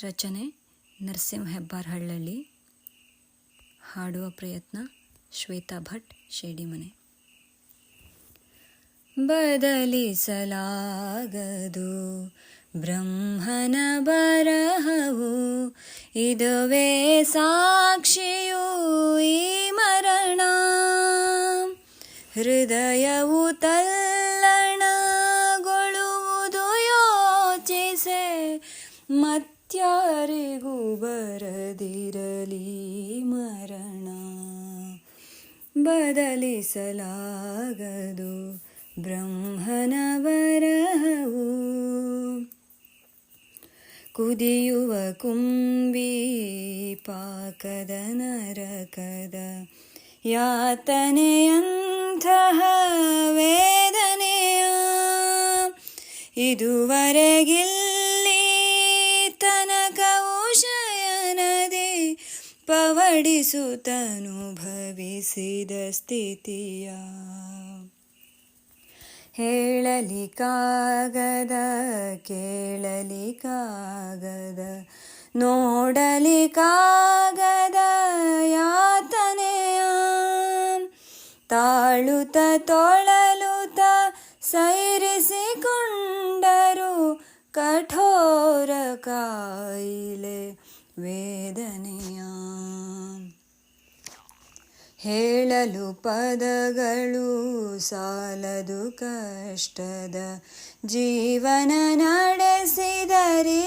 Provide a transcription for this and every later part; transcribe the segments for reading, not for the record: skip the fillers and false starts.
ರಚನೆ ನರಸಿಂಹ ಹೆಬ್ಬಾರ್ ಹಳ್ಳಳ್ಳಿ. ಹಾಡುವ ಪ್ರಯತ್ನ ಶ್ವೇತಾ ಭಟ್ ಶೇಡಿಮನೆ. ಬದಲಿಸಲಾಗದು ಬ್ರಹ್ಮನ ಬರಹವು, ಇದುವೇ ಸಾಕ್ಷಿಯು ಈ ಮರಣ. ಹೃದಯವು ತಲ್ಲಣಗೊಳ್ಳುವುದು ಯೋಚಿಸೆ, ಮತ್ಯಾರಿಗೂ ಬರದಿರಲಿ ಮರಣ. ಬದಲಿಸಲಾಗದು ಬ್ರಹ್ಮನ ಬರಹವು, ಕುದಿಯುವ ಕುಂಬಿ ಪಾಕದ ನರಕದ ಯಾತನೆಯಂತಹ ವೇದನೆಯ ಇದುವರೆಗಿಲ್ಲಿ ತನಕವು ಶಯನದೆ ಪವಡಿಸುತ್ತನುಭವಿಸಿದ ಸ್ಥಿತಿಯ. ಹೇಳಲಿಕ್ಕಾಗದ ಕೇಳಲಿಕ್ಕಾಗದ ನೋಡಲಿಕ್ಕಾಗದ ಯಾತನೆಯ, ತಾಳುತ್ತ ತೊಳಲುತ್ತ ಸೈರಿಸಿಕೊಂಡರು ಕಠೋರ ಕಾಯಿಲೆ ವೇದನೆಯ. ಹೇಳಲು ಪದಗಳು ಸಾಲದು ಕಷ್ಟದ ಜೀವನ ನಡೆಸಿದರೀ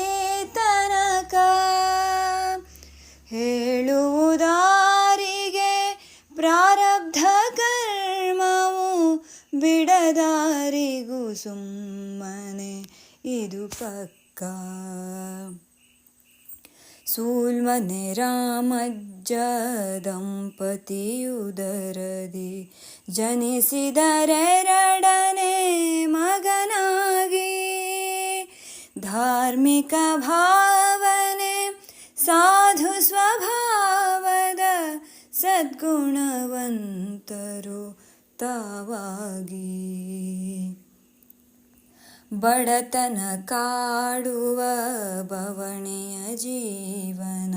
ತನಕ. ಹೇಳುವುದಾರಿಗೆ ಪ್ರಾರಬ್ಧ ಕರ್ಮವು ಬಿಡದಾರಿಗೂ ಸುಮ್ಮನೆ ಇದು ಪಕ್ಕ. ಸೂಲ್ಮನೆ ರಾಮಜ್ಜ ದಂಪತಿಯುದರದಿ ಜನಿಸಿದರೆರಡನೇ ಮಗನಾಗಿ. ಧಾರ್ಮಿಕ ಭಾವನೆ ಸಾಧು ಸ್ವಭಾವದ ಸದ್ಗುಣವಂತರು ತಾವಾಗಿ. ಬಡತನ ಕಾಡುವ ಬವಣೆಯ ಜೀವನ,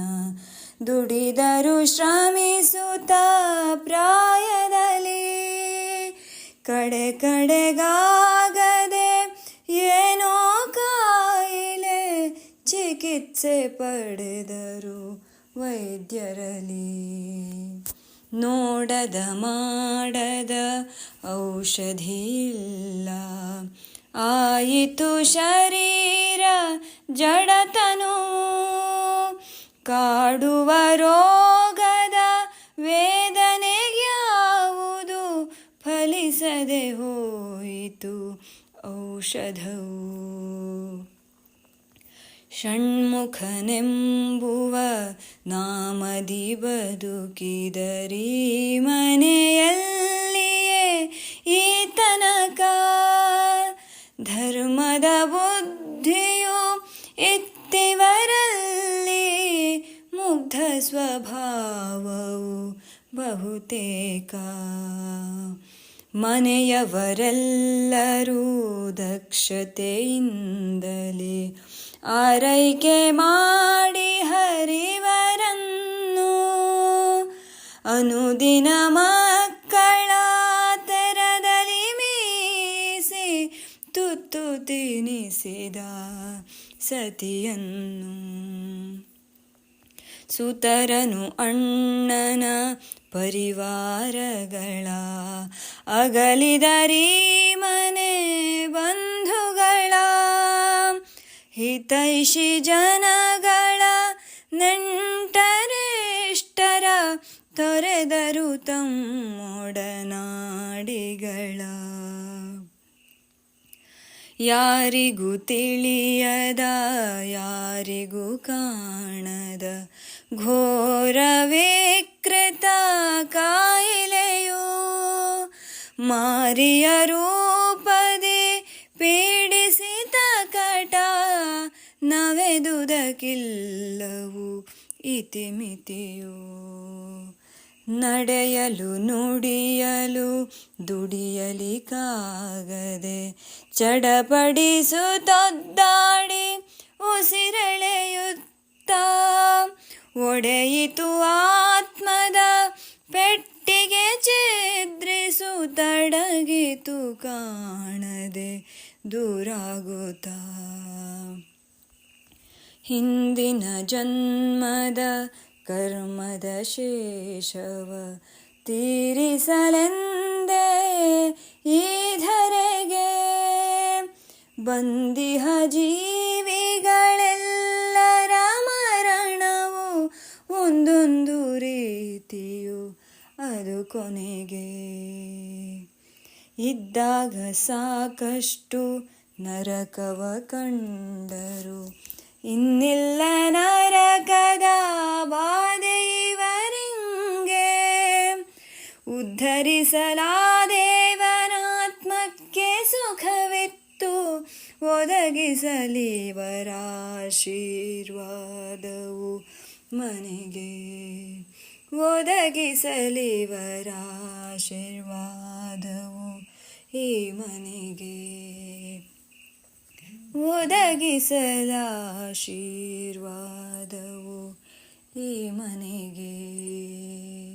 ದುಡಿದರು ಶ್ರಮಿಸುತ್ತ ಪ್ರಾಯದಲ್ಲಿ. ಕಡೆ ಕಡೆಗಾಗದೆ ಏನೋ ಕಾಯಿಲೆ ಚಿಕಿತ್ಸೆ ಪಡೆದರು ವೈದ್ಯರಲ್ಲಿ. ನೋಡದ ಮಾಡದ ಔಷಧಿಯಿಲ್ಲ, ಆಯಿತು ಶರೀರ ಜಡತನು. ಕಾಡುವ ರೋಗದ ವೇದನೆಗ್ಯಾವುದು ಫಲಿಸದೆ ಹೋಯಿತು ಔಷಧವು. ಷಣ್ಮುಖನೆಂಬುವ ನಾಮದಿ ಬದುಕಿದರೀ ಮನೆಯಲ್ಲಿಯೇ ಈ ತನಕ. ಧರ್ಮದ ಬುದ್ಧಿಯು ಇತ್ತಿವರಲ್ಲಿ, ಮುಗ್ಧ ಸ್ವಭಾವವು ಬಹುತೇಕ. ಮನೆಯವರೆಲ್ಲರೂ ದಕ್ಷತೆಯಿಂದಲೇ ಆರೈಕೆ ಮಾಡಿ ಹರಿವರನ್ನು, ಅನುದಿನ ಮಕ್ಕಳ ತೆರದಲ್ಲಿ ಮೀಸಿ ತುತ್ತು ತಿನಿಸಿದ ಸತಿಯನ್ನು. ಸುತರನು ಅಣ್ಣನ ಪರಿವಾರಗಳ ಅಗಲಿದರೀ ಮನೆ ಬಂಧುಗಳ. ಹಿತೈಷಿ ಜನಗಳ ನೆಂಟರಿಷ್ಟರ ತೊರೆದರು ತಮ್ಮೊಡನಾಡಿಗಳ. ಯಾರಿಗೂ ತಿಳಿಯದ ಯಾರಿಗೂ ಕಾಣದ ಘೋರ ವಿಕೃತ ಕಾಯಿಲೆಯು, ಮಾರಿಯ ರೂಪದಿ ಪೀಡಿಸಿದ ಕಟ. ನವೆದುದಕ್ಕಿಲ್ಲವು ಇತಿಮಿತಿಯು, ನಡೆಯಲು ನುಡಿಯಲು ದುಡಿಯಲಿಕ್ಕಾಗದೆ ಚಡಪಡಿಸುತ್ತೊದ್ದಾಡಿ ಉಸಿರೆಳೆಯುತ್ತ ಒಡೆಯಿತು ಆತ್ಮದ ಪೆಟ್ಟಿಗೆ ಛಿದ್ರಿಸುತ್ತಡಗಿತು ಕಾಣದೆ ದೂರಾಗುತ್ತಾ. ಹಿಂದಿನ ಜನ್ಮದ ಕರ್ಮದ ಶೇಷವ ತೀರಿಸಲೆಂದೇ ಈ ಧರೆಗೆ ಬಂದಿಹ ಜೀವಿಗಳೆಲ್ಲರ ಮರಣವು ಒಂದೊಂದು ರೀತಿಯು ಅದು ಕೊನೆಗೆ. ಇದ್ದಾಗ ಸಾಕಷ್ಟು ನರಕವ ಕಂಡರು, ಇನ್ನಿಲ್ಲ ನರಕದ ಬಾಧೆ ಇವರಿಂಗೆ. ಉದ್ಧರಿಸಲಾದೇವನಾತ್ಮಕ್ಕೆ ಸುಖವಿತ್ತು, ಒದಗಿಸಲಿವರಾಶೀರ್ವಾದವು ಮನೆಗೆ. ಒದಗಿಸಲಿವರಾಶೀರ್ವಾದವು ಈ ಮನೆಗೆ. ಒದಗಿಸಲಾಶೀರ್ವಾದವು ಈ ಮನೆಗೆ.